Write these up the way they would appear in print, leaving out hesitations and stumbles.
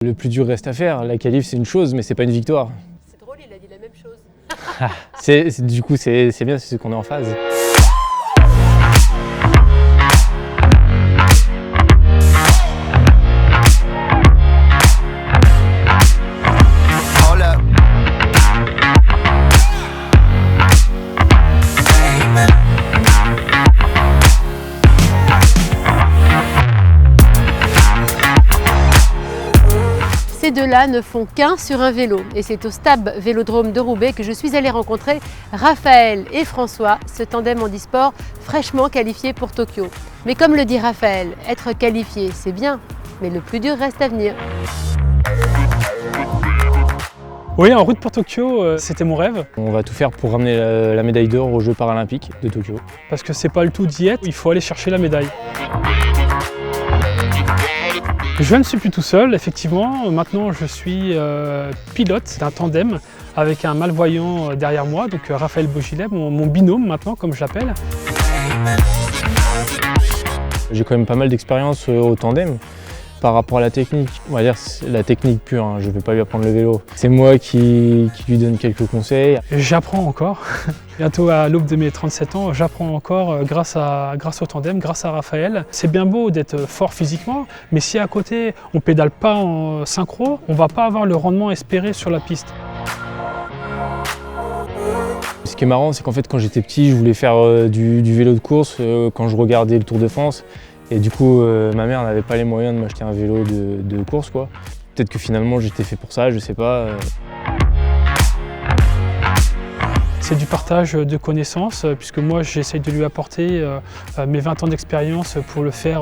Le plus dur reste à faire. La qualif, c'est une chose, mais c'est pas une victoire. C'est drôle, il a dit la même chose. Du coup, c'est bien, c'est ce qu'on est en phase. Ces deux-là ne font qu'un sur un vélo et c'est au Stab Vélodrome de Roubaix que je suis allée rencontrer Raphaël et François, ce tandem handisport fraîchement qualifié pour Tokyo. Mais comme le dit Raphaël, être qualifié c'est bien, mais le plus dur reste à venir. Oui, en route pour Tokyo, c'était mon rêve. On va tout faire pour ramener la médaille d'or aux Jeux paralympiques de Tokyo. Parce que c'est pas le tout d'y être, il faut aller chercher la médaille. Je ne suis plus tout seul, effectivement. Maintenant, je suis pilote d'un tandem avec un malvoyant derrière moi, donc Raphaël Beaugilet, mon binôme maintenant, comme je l'appelle. J'ai quand même pas mal d'expérience au tandem. Par rapport à la technique, on va dire la technique pure, hein. Je ne vais pas lui apprendre le vélo. C'est moi qui lui donne quelques conseils. J'apprends encore. Bientôt à l'aube de mes 37 ans, j'apprends encore grâce au tandem, grâce à Raphaël. C'est bien beau d'être fort physiquement, mais si à côté on pédale pas en synchro, on ne va pas avoir le rendement espéré sur la piste. Ce qui est marrant, c'est qu'en fait quand j'étais petit, je voulais faire du vélo de course quand je regardais le Tour de France. Et du coup, ma mère n'avait pas les moyens de m'acheter un vélo de course, quoi. Peut-être que finalement j'étais fait pour ça, je sais pas. C'est du partage de connaissances, puisque moi j'essaye de lui apporter mes 20 ans d'expérience pour le faire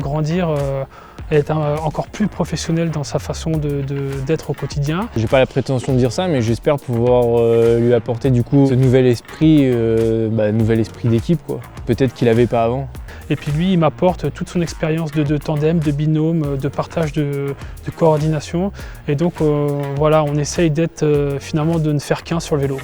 grandir et être encore plus professionnel dans sa façon d'être au quotidien. J'ai pas la prétention de dire ça, mais j'espère pouvoir lui apporter du coup ce nouvel esprit d'équipe, quoi. Peut-être qu'il n'avait pas avant. Et puis lui, il m'apporte toute son expérience de tandem, de binôme, de partage de coordination. Et donc voilà, on essaye d'être finalement de ne faire qu'un sur le vélo.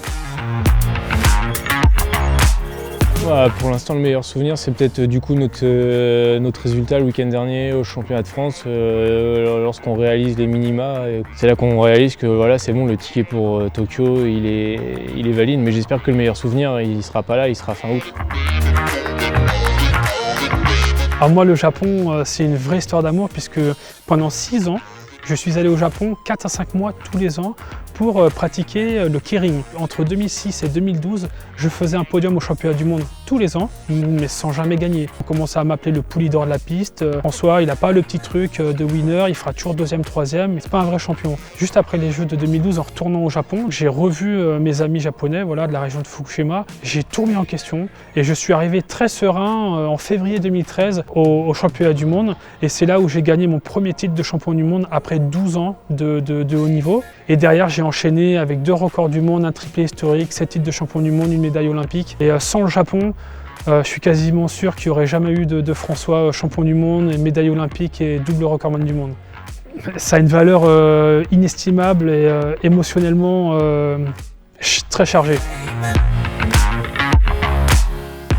Voilà, pour l'instant, le meilleur souvenir, c'est peut-être du coup notre résultat le week-end dernier au championnat de France, lorsqu'on réalise les minima. C'est là qu'on réalise que voilà, c'est bon, le ticket pour Tokyo, il est valide. Mais j'espère que le meilleur souvenir, il ne sera pas là, il sera fin août. Alors moi, le Japon, c'est une vraie histoire d'amour puisque pendant 6 ans, je suis allé au Japon 4 à 5 mois tous les ans pour pratiquer le keirin. Entre 2006 et 2012, je faisais un podium au championnat du monde tous les ans, mais sans jamais gagner. On commençait à m'appeler le poulidor de la piste. François, il n'a pas le petit truc de winner, il fera toujours 2e, 3e, mais c'est pas un vrai champion. Juste après les Jeux de 2012, en retournant au Japon, j'ai revu mes amis japonais, voilà, de la région de Fukushima. J'ai tout remis en question et je suis arrivé très serein en février 2013 au championnat du monde. Et c'est là où j'ai gagné mon premier titre de champion du monde après 12 ans de haut niveau. Et derrière, j'ai enchaîné avec 2 records du monde, un triplé historique, 7 titres de champion du monde, une médaille olympique. Et sans le Japon, je suis quasiment sûr qu'il n'y aurait jamais eu de François champion du monde, médaille olympique et double recordman du monde. Ça a une valeur inestimable et émotionnellement très chargée.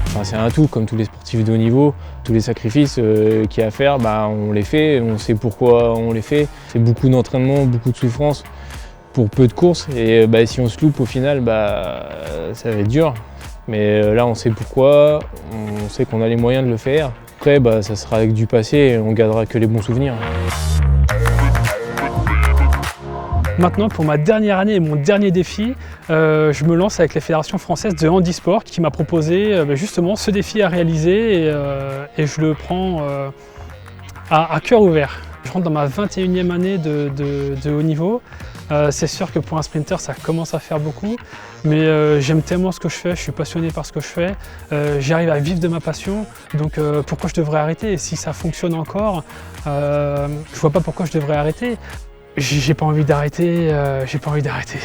Enfin, c'est un tout, comme tous les sportifs de haut niveau. Tous les sacrifices qu'il y a à faire, on les fait, on sait pourquoi on les fait. C'est beaucoup d'entraînement, beaucoup de souffrance pour peu de courses. Et si on se loupe au final, ça va être dur. Mais là, on sait pourquoi, on sait qu'on a les moyens de le faire. Après, ça sera avec du passé et on gardera que les bons souvenirs. Maintenant, pour ma dernière année et mon dernier défi, je me lance avec la Fédération française de handisport qui m'a proposé justement ce défi à réaliser et je le prends à cœur ouvert. Je rentre dans ma 21e année de haut niveau. C'est sûr que pour un sprinter, ça commence à faire beaucoup, mais j'aime tellement ce que je fais, je suis passionné par ce que je fais, j'arrive à vivre de ma passion, donc pourquoi je devrais arrêter? Et si ça fonctionne encore, je vois pas pourquoi je devrais arrêter. J'ai pas envie d'arrêter, j'ai pas envie d'arrêter.